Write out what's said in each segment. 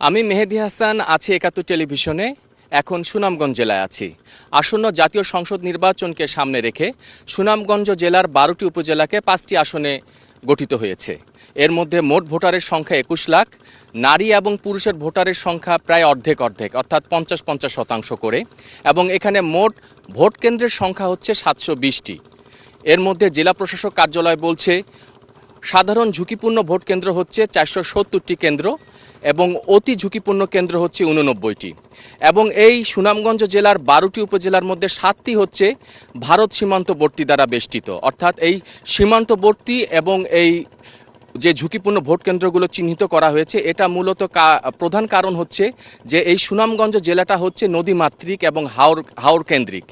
আমি মেহেদী হাসান আছি একাত্তর টেলিভিশনে। এখন সুনামগঞ্জ জেলায় আছি। আসন্ন জাতীয় সংসদ নির্বাচনকে সামনে রেখে সুনামগঞ্জ জেলার ১২টি উপজেলাকে ৫টি আসনে গঠিত হয়েছে। এর মধ্যে মোট ভোটারের সংখ্যা ২১ লাখ, নারী এবং পুরুষের ভোটারের সংখ্যা প্রায় অর্ধেক অর্থাৎ ৫০-৫০% করে, এবং এখানে মোট ভোট কেন্দ্রের সংখ্যা হচ্ছে ৭২০টি। এর মধ্যে জেলা প্রশাসক কার্যালয় বলছে সাধারণ ঝুঁকিপূর্ণ ভোট কেন্দ্র হচ্ছে ৪৭০টি কেন্দ্র এবং অতি ঝুঁকিপূর্ণ কেন্দ্র হচ্ছে ৮৯টি। এবং এই সুনামগঞ্জ জেলার ১২টি উপজেলার মধ্যে ৭টি হচ্ছে ভারত সীমান্তবর্তী দ্বারা বেষ্টিত, অর্থাৎ এই সীমান্তবর্তী এবং এই যে ঝুঁকিপূর্ণ ভোট কেন্দ্রগুলো চিহ্নিত করা হয়েছে, এটা মূলত প্রধান কারণ হচ্ছে যে এই সুনামগঞ্জ জেলাটা হচ্ছে নদীমাতৃক এবং হাওর কেন্দ্রিক।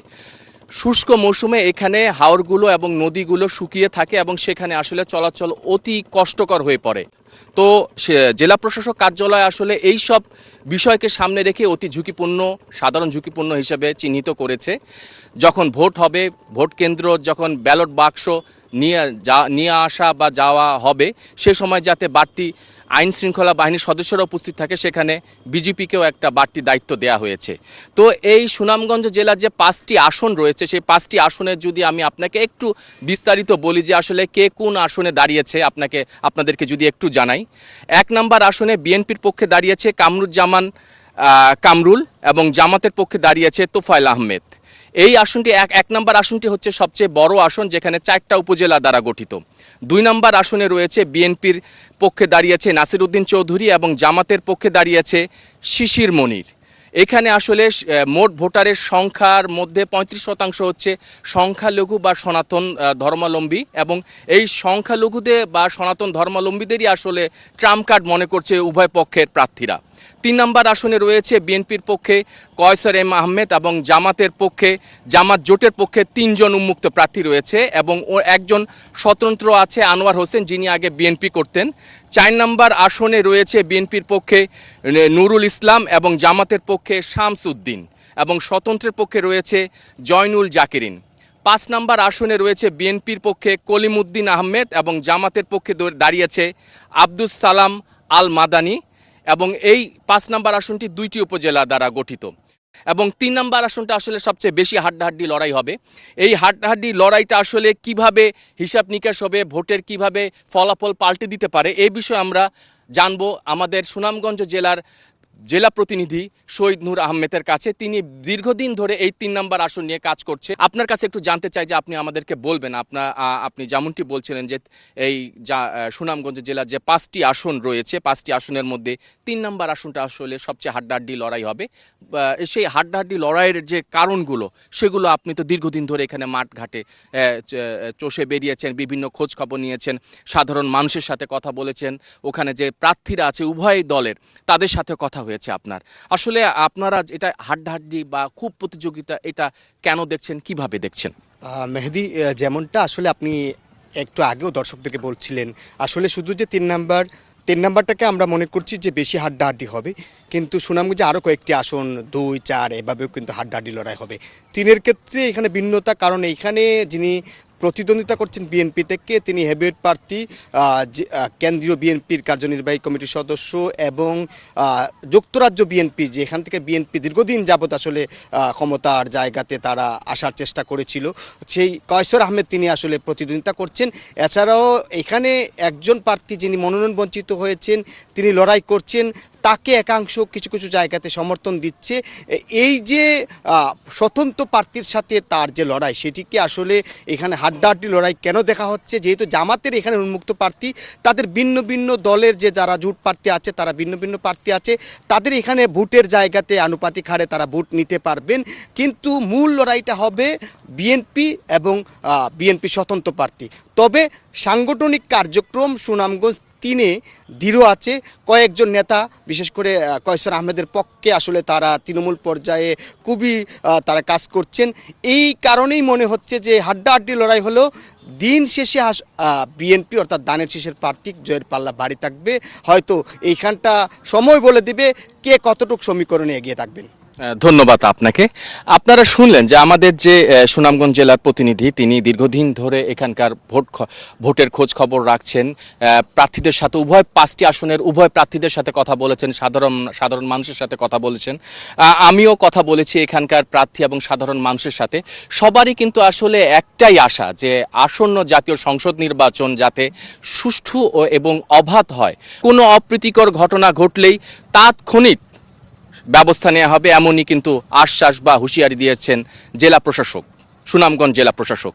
শুষ্ক মৌসুমে এখানে হাওরগুলো এবং নদীগুলো শুকিয়ে থাকে এবং সেখানে আসলে চলাচল অতি কষ্টকর হয়ে পড়ে। তো জেলা প্রশাসক কার্যালয় আসলে এই সব বিষয়কে সামনে রেখে অতি ঝুঁকিপূর্ণ, সাধারণ ঝুঁকিপূর্ণ হিসেবে চিহ্নিত করেছে। যখন ভোট হবে, ভোট কেন্দ্র যখন ব্যালট বাক্স নিয়ে আসা বা যাওয়া হবে, সে সময় যাতে বাড়তি আইন শৃঙ্খলা বাহিনীর সদস্যরা উপস্থিত থাকে, সেখানে বিজেপিকেও একটা বাড়তি দায়িত্ব দেওয়া হয়েছে। তো এই সুনামগঞ্জ জেলার যে ৫টি আসন রয়েছে, সেই 5টি আসনের যদি আমি আপনাকে একটু বিস্তারিত বলি যে আসলে কে কোন আসনে দাঁড়িয়েছে, আপনাদেরকে যদি একটু জানাই। ১ নম্বর আসনে বিএনপির পক্ষে দাঁড়িয়েছে কামরুজ্জামান কামরুল এবং জামাতের পক্ষে দাঁড়িয়েছে তোফায়েল আহমেদ। এই আসনটি এক নম্বর আসনটি হচ্ছে সবচেয়ে বড় আসন, যেখানে 4টা উপজেলা দ্বারা গঠিত। ২ নম্বর আসনে রয়েছে বিএনপির পক্ষে দাঁড়িয়েছে নাসির উদ্দিন চৌধুরী এবং জামাতের পক্ষে দাঁড়িয়েছে শিশির মনির। এখানে আসলে মোট ভোটারের সংখ্যার মধ্যে ৩৫% হচ্ছে সংখ্যালঘু বা সনাতন ধর্মাবলম্বী, এবং এই সংখ্যালঘুদের বা সনাতন ধর্মাবলম্বীদেরই আসলে ট্রাম্প কার্ড মনে করছে উভয় পক্ষের প্রার্থীরা। ৩ নম্বর আসনে রয়েছে বিএনপির পক্ষে কয়সর এম আহমেদ এবং জামাত জোটের পক্ষে ৩ জন উন্মুক্ত প্রার্থী রয়েছে, এবং একজন স্বতন্ত্র আছে আনোয়ার হোসেন, যিনি আগে বিএনপি করতেন। ৪ নম্বর আসনে রয়েছে বিএনপির পক্ষে নুরুল ইসলাম এবং জামাতের পক্ষে শামস উদ্দিন, এবং স্বতন্ত্রের পক্ষে রয়েছে জয়নুল জাকিরিন। ৫ নম্বর আসনে রয়েছে বিএনপির পক্ষে কলিমুদ্দিন আহমেদ এবং জামাতের পক্ষে দাঁড়িয়েছে আব্দুস সালাম আল মাদানি, এবং এই ৫ নম্বর আসনটি ২টি উপজেলা দ্বারা গঠিত। এবং ৩ নম্বর আসনটা আসলে সবচেয়ে বেশি হাড্ডাহাড্ডি লড়াই হবে। এই হাড্ডাহাড্ডি লড়াইটা আসলে কিভাবে হিসাব নিকাশ হবে, ভোটের কিভাবে ফলাফল পাল্টে দিতে পারে, এই বিষয়ে আমরা জানবো আমাদের সুনামগঞ্জ জেলার জেলা প্রতিনিধি শহীদ নূর আহমেদের কাছে। তিনি দীর্ঘদিন ধরে এই ৩ নম্বর আসন নিয়ে কাজ করছে। আপনার কাছে একটু জানতে চাই যে আপনি আমাদেরকে বলবেন, আপনি যেমনটি বলছিলেন যে এই সুনামগঞ্জ জেলার যে 5টি আসন রয়েছে, 5টি আসনের মধ্যে 3 নম্বর আসনটা আসলে সবচেয়ে হাড্ডাহাড্ডি লড়াই হবে। সেই হাড্ডাহাড্ডি লড়াইয়ের যে কারণগুলো, সেগুলো আপনি তো দীর্ঘদিন ধরে এখানে মাঠঘাটে চষে বেরিয়েছেন, বিভিন্ন খোঁজ খবর নিয়েছেন, সাধারণ মানুষের সাথে কথা বলেছেন, ওখানে যে প্রার্থীরা আছে উভয় দলের, তাদের সাথে কথা হয়েছে আপনার। আসলে আপনারা এটা হাড্ডাহাড্ডি বা খুব প্রতিযোগিতা, এটা কেন দেখছেন, কিভাবে দেখছেন? মেহেদী, যেমনটা আসলে আপনি একটু আগেও দর্শকদেরকে বলছিলেন, আসলে শুধু যে 3 নাম্বারটাকে আমরা মনে করছি যে বেশি হাড্ডাহাড্ডি হবে, কিন্তু সুনামগঞ্জে আরও কয়েকটি আসন 2, 4 এভাবেও কিন্তু হাড্ডাহাড্ডি লড়াই হবে। 3-এর ক্ষেত্রে এখানে ভিন্নতা, কারণ এইখানে যিনি প্রতিদ্বন্দ্বিতা করছেন বিএনপি থেকে, তিনি হেভিওয়েট প্রার্থী, কেন্দ্রীয় বিএনপির কার্যনির্বাহী কমিটির সদস্য এবং যুক্তরাজ্য বিএনপি, যে এখান থেকে বিএনপি দীর্ঘদিন যাবৎ আসলে ক্ষমতার জায়গাতে তারা আসার চেষ্টা করেছিল, সেই কয়সর আহমেদ তিনি আসলে প্রতিদ্বন্দ্বিতা করছেন। এছাড়াও এখানে একজন প্রার্থী যিনি মনোনয়ন বঞ্চিত হয়েছেন, তিনি লড়াই করছেন, তাকে একাংশ কিছু কিছু জায়গাতে সমর্থন দিচ্ছে। এই যে স্বতন্ত্র প্রার্থীর সাথে তার যে লড়াই, সেটিকে আসলে এখানে হাড্ডাহাড্ডি লড়াই কেন দেখা হচ্ছে, যেহেতু জামাতের এখানে উন্মুক্ত প্রার্থী, তাদের ভিন্ন ভিন্ন দলের যে যারা জোট প্রার্থী আছে, তারা ভিন্ন ভিন্ন প্রার্থী আছে, তাদের এখানে ভোটের জায়গাতে আনুপাতিক হারে তারা ভোট নিতে পারবেন, কিন্তু মূল লড়াইটা হবে বিএনপি এবং বিএনপি স্বতন্ত্র প্রার্থী। তবে সাংগঠনিক কার্যক্রম সুনামগঞ্জ 3-এ দৃঢ় আছে। কয়েকজন নেতা, বিশেষ করে কয়সর আহমেদের পক্ষে আসলে তারা তৃণমূল পর্যায়ে খুবই তারা কাজ করছেন। এই কারণেই মনে হচ্ছে যে হাড্ডাহাড্ডি লড়াই হলেও দিন শেষে বিএনপি অর্থাৎ দানের শীষের প্রার্থী জয়ের পাল্লা বাড়ি থাকবে। হয়তো এইখানটা সময় বলে দিবে কে কতটুকু সমীকরণে এগিয়ে থাকবেন। ধন্যবাদ আপনাকে। আপনারা শুনলেন যে আমাদের যে সুনামগঞ্জ জেলার প্রতিনিধি, তিনি দীর্ঘদিন ধরে এখানকার ভোটের খোঁজ খবর রাখছেন। প্রার্থীদের সাথে উভয় 5টি আসনের উভয় প্রার্থীদের সাথে কথা বলেছেন, সাধারণ মানুষের সাথে কথা বলেছেন। আমিও কথা বলেছি এখানকার প্রার্থী এবং সাধারণ মানুষের সাথে। সবারই কিন্তু আসলে একটাই আশা যে আসন্ন জাতীয় সংসদ নির্বাচন যাতে সুষ্ঠু এবং অবাধ হয়। কোনো অপ্রীতিকর ঘটনা ঘটলেই তাৎক্ষণিক ব্যবস্থা নেওয়া হবে, এমনই কিন্তু আশ্বাস বা হুঁশিয়ারি দিয়েছেন জেলা প্রশাসক, সুনামগঞ্জ জেলা প্রশাসক।